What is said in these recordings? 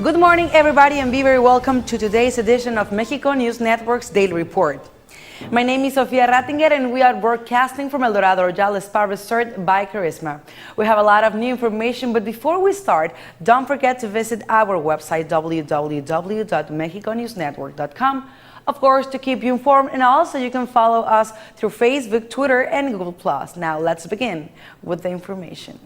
Good morning, everybody, and be very welcome to today's edition of Mexico News Network's Daily Report. My name is Sofia Rattinger, and we are broadcasting from El Dorado Royal Spa Resort by Carisma. We have a lot of new information, but before we start, don't forget to visit our website, www.mexiconewsnetwork.com. Of course, to keep you informed, and also you can follow us through Facebook, Twitter, and Google+. Now, let's begin with the information.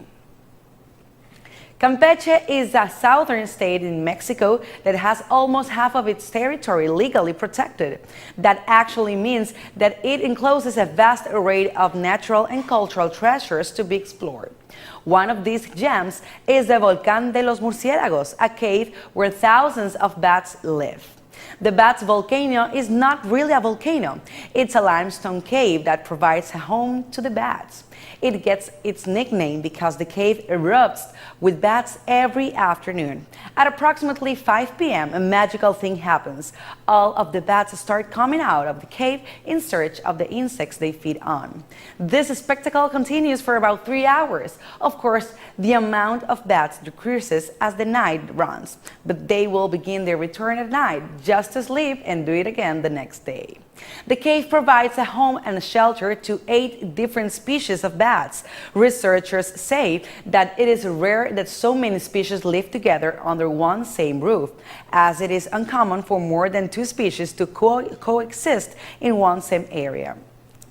Campeche is a southern state in Mexico that has almost half of its territory legally protected. That actually means that it encloses a vast array of natural and cultural treasures to be explored. One of these gems is the Volcán de los Murciélagos, a cave where thousands of bats live. The Bats Volcano is not really a volcano. It's a limestone cave that provides a home to the bats. It gets its nickname because the cave erupts with bats every afternoon. At approximately 5 p.m., a magical thing happens. All of the bats start coming out of the cave in search of the insects they feed on. This spectacle continues for about 3 hours. Of course, the amount of bats decreases as the night runs, but they will begin their return at night just to sleep and do it again the next day. The cave provides a home and a shelter to 8 different species of bats. Researchers say that it is rare that so many species live together under one same roof, as it is uncommon for more than 2 species to coexist in one same area.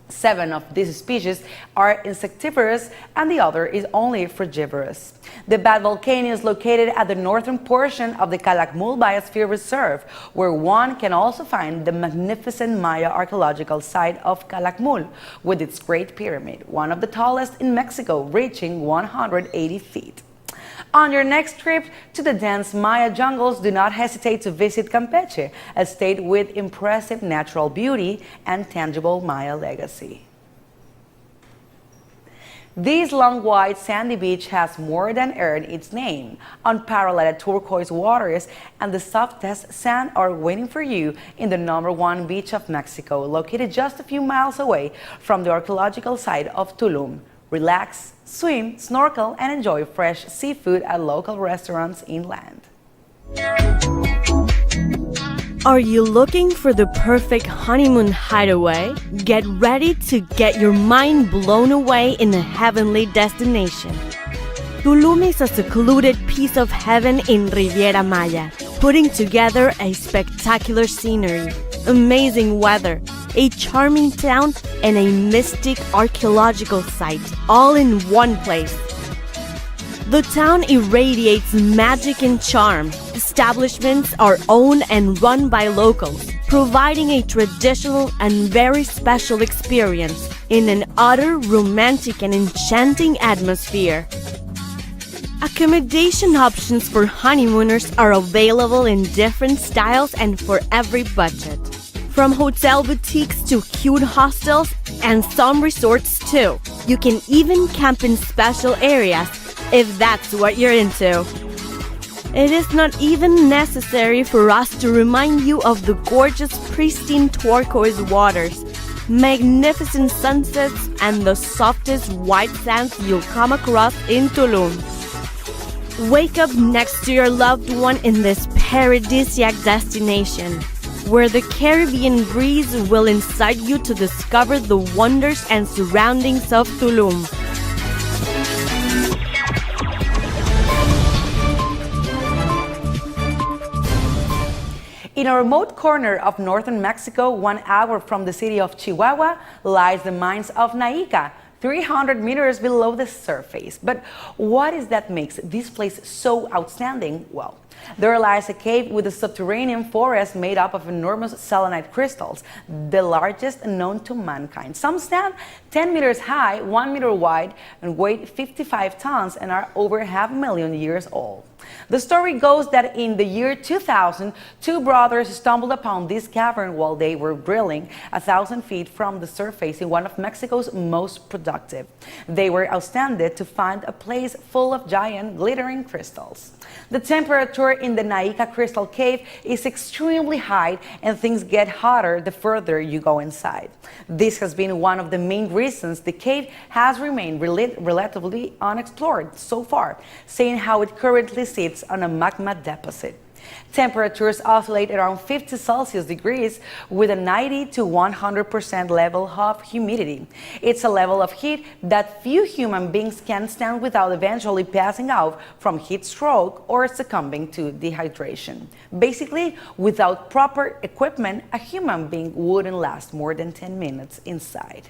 7 of these species are insectivorous and the other is only frugivorous. The Bat Volcano is located at the northern portion of the Calakmul Biosphere Reserve, where one can also find the magnificent Maya archaeological site of Calakmul, with its Great Pyramid, one of the tallest in Mexico, reaching 180 feet. On your next trip to the dense Maya jungles, do not hesitate to visit Campeche, a state with impressive natural beauty and tangible Maya legacy. This long, wide, sandy beach has more than earned its name. Unparalleled turquoise waters and the softest sand are waiting for you in the #1 beach of Mexico, located just a few miles away from the archaeological site of Tulum. Relax, swim, snorkel, and enjoy fresh seafood at local restaurants inland. Are you looking for the perfect honeymoon hideaway? Get ready to get your mind blown away in a heavenly destination. Tulum is a secluded piece of heaven in Riviera Maya, putting together a spectacular scenery, amazing weather, a charming town, and a mystic archaeological site, all in one place. The town irradiates magic and charm. Establishments are owned and run by locals, providing a traditional and very special experience in an utter romantic and enchanting atmosphere. Accommodation options for honeymooners are available in different styles and for every budget. From hotel boutiques to cute hostels and some resorts too. You can even camp in special areas if that's what you're into. It is not even necessary for us to remind you of the gorgeous, pristine turquoise waters, magnificent sunsets, and the softest white sands you'll come across in Tulum. Wake up next to your loved one in this paradisiac destination, where the Caribbean breeze will incite you to discover the wonders and surroundings of Tulum. In a remote corner of northern Mexico, 1 hour from the city of Chihuahua, lies the mines of Naica, 300 meters below the surface. But what is that makes this place so outstanding? Well, there lies a cave with a subterranean forest made up of enormous selenite crystals, the largest known to mankind. Some stand 10 meters high, 1 meter wide, and weigh 55 tons and are over 500,000 years old. The story goes that in the year 2000, 2 brothers stumbled upon this cavern while they were drilling 1,000 feet from the surface in one of Mexico's most productive. They were astounded to find a place full of giant glittering crystals. The temperature in the Naica Crystal Cave is extremely high, and things get hotter the further you go inside. This has been one of the main reasons the cave has remained relatively unexplored so far, seeing how it currently sits on a magma deposit. Temperatures oscillate around 50 Celsius degrees with a 90 to 100% level of humidity. It's a level of heat that few human beings can stand without eventually passing out from heat stroke or succumbing to dehydration. Basically, without proper equipment, a human being wouldn't last more than 10 minutes inside.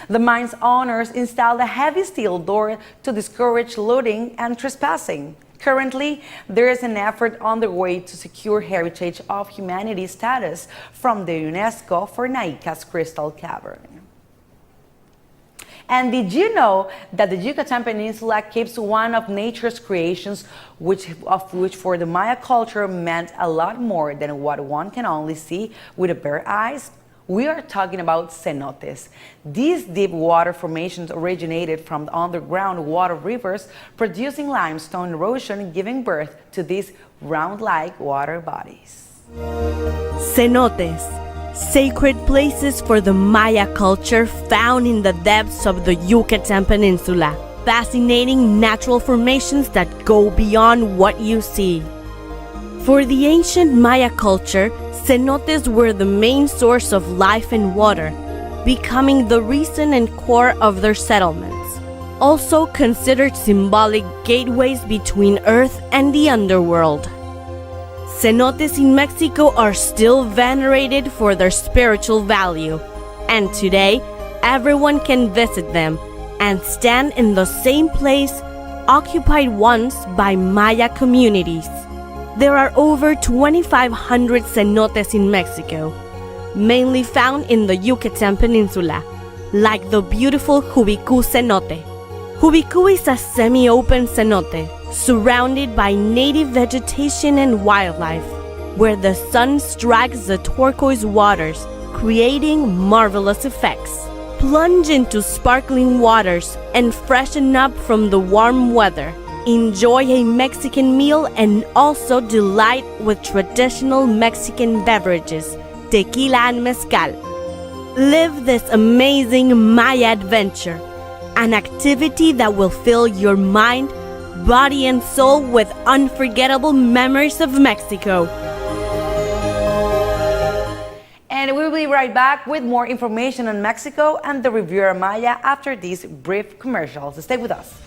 The mine's owners installed a heavy steel door to discourage looting and trespassing. Currently, there is an effort underway to secure Heritage of Humanity status from the UNESCO for Naica's Crystal Cavern. And did you know that the Yucatan Peninsula keeps one of nature's creations, which for the Maya culture meant a lot more than what one can only see with the bare eyes? We are talking about cenotes. These deep water formations originated from the underground water rivers, producing limestone erosion, giving birth to these round-like water bodies. Cenotes, sacred places for the Maya culture found in the depths of the Yucatan Peninsula. Fascinating natural formations that go beyond what you see. For the ancient Maya culture, cenotes were the main source of life and water, becoming the reason and core of their settlements. Also considered symbolic gateways between Earth and the underworld. Cenotes in Mexico are still venerated for their spiritual value, and today everyone can visit them and stand in the same place occupied once by Maya communities. There are over 2,500 cenotes in Mexico, mainly found in the Yucatan Peninsula, like the beautiful Jubicú cenote. Jubicú is a semi-open cenote surrounded by native vegetation and wildlife, where the sun strikes the turquoise waters, creating marvelous effects. Plunge into sparkling waters and freshen up from the warm weather. Enjoy a Mexican meal and also delight with traditional Mexican beverages, tequila and mezcal. Live this amazing Maya adventure, an activity that will fill your mind, body and soul with unforgettable memories of Mexico. And we'll be right back with more information on Mexico and the Riviera Maya after these brief commercials. Stay with us.